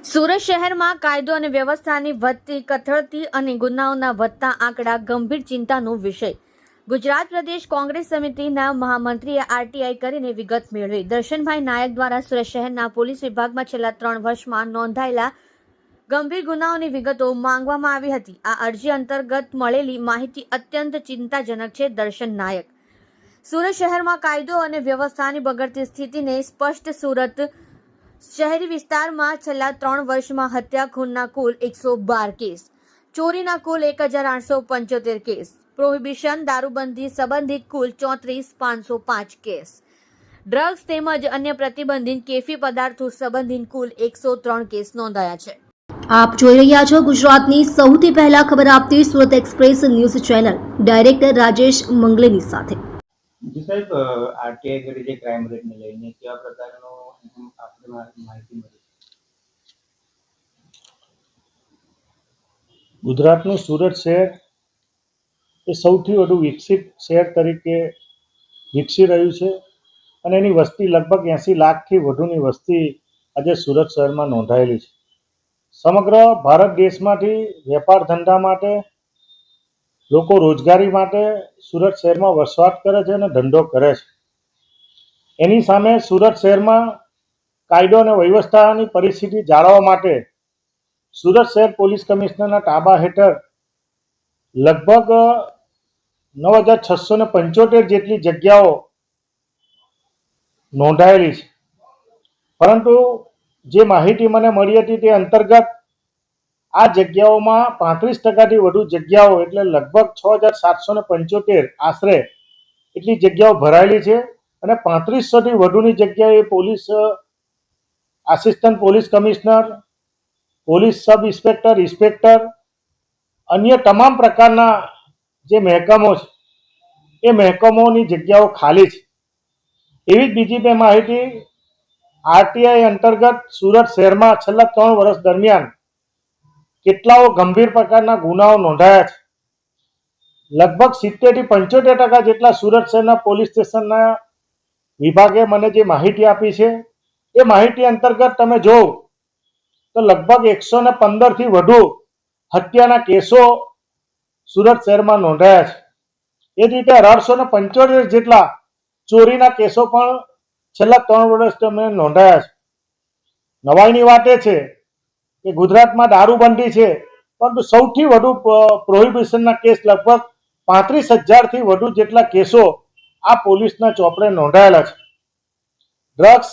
સુરત શહેરમાં કાયદો અને વ્યવસ્થાની વધતી કથળતી અને ગુનાઓના વધતા આંકડા ગંભીર ચિંતાનો વિષય. ગુજરાત પ્રદેશ કોંગ્રેસ સમિતિના મહામંત્રીએ આરટીઆઈ કરીને વિગત મેળવી. દર્શનભાઈ નાયક દ્વારા સુરત શહેરના પોલીસ વિભાગમાં છેલ્લા 3 વર્ષમાં નોંધાયેલા ગંભીર ગુનાઓની વિગતો માંગવામાં આવી હતી. આ અરજી અંતર્ગત મળેલી માહિતી અત્યંત ચિંતાજનક છે. દર્શન નાયક: સુરત શહેરમાં કાયદો અને વ્યવસ્થાની બગડતી સ્થિતિને સ્પષ્ટ. સુરત શહેરી વિસ્તારમાં છેલ્લા 3 વર્ષમાં હત્યા ખૂનના કુલ 112 કેસ, ચોરીના કુલ 1875 કેસ, પ્રોહિબિશન દારૂબંધી સંબંધિત કુલ 34,505 કેસ, ડ્રગ્સ તેમજ અન્ય પ્રતિબંધિત કેફી પદાર્થો સંબંધિત કુલ 103 કેસ નોંધાયા છે. આપ જોઈ રહ્યા છો ગુજરાતની સૌથી પહેલા ખબર આપતી Surat express news channel. Director Rajesh મંગલેની સાથે. જી સાહેબ, આરટીઆઈ કરી જે ક્રાઇમ રેટને લઈને કેવા પ્રકારનો આપણે માહિતી મળી? ગુજરાતનું સુરત શહેર એ સૌથી વધુ વિકસિત શહેર તરીકે વિકસી રહ્યું છે અને એની વસ્તી લગભગ 80 લાખથી વધુની વસ્તી આજે સુરત શહેરમાં નોંધાયેલી છે. સમગ્ર ભારત દેશમાંથી વેપાર ધંધા માટે, લોકો રોજગારી માટે સુરત શહેરમાં વસવાટ કરે છે અને ધંધો કરે છે. એની સામે સુરત શહેરમાં કાયદો અને વ્યવસ્થાની પરિસ્થિતિ જાળવવા માટે સુરત શહેર પોલીસ કમિશનરના તાબા હેઠળ લગભગ 9,675 જેટલી જગ્યાઓ નોંધાયેલી છે. પરંતુ જે માહિતી મને મળી હતી તે અંતર્ગત આ જગ્યાઓમાં 35% વધુ જગ્યાઓ એટલે લગભગ 6,775 આશરે એટલી જગ્યાઓ ભરાયેલી છે અને 3500થી વધુની જગ્યાએ police assistant police commissioner, police sub inspector, inspector, અન્ય તમામ પ્રકારના જે મહેકમો છે એ મહેકમોની જગ્યાઓ ખાલી છે. એવી જ બીજી બે માહિતી આરટીઆઈ અંતર્ગત સુરત શહેરમાં છેલ્લા 3 વર્ષ દરમિયાન કેટલાઓ ગંભીર પ્રકારના ગુનાઓ નોંધાયા છે. લગભગ 70થી 75% જેટલા સુરત શહેરના પોલીસ સ્ટેશનના વિભાગે મને જે માહિતી આપી છે એ માહિતી અંતર્ગત તમે જો તો લગભગ 115થી વધુ હત્યાના કેસો સુરત શહેરમાં નોંધાયા છે. એ જ રીતે 1875 જેટલા ચોરીના કેસો પણ છેલ્લા 3 વર્ષ દરમિયાન નોંધાયા છે. નવાઈની વાત એ છે કે ગુજરાતમાં દારૂબંધી છે, પરંતુ સૌથી વધુ પ્રોહિબિશનના કેસ લગભગ 35,000થી વધુ જેટલા કેસો આ પોલીસના ચોપડે નોંધાયેલા છે. ડ્રગ્સ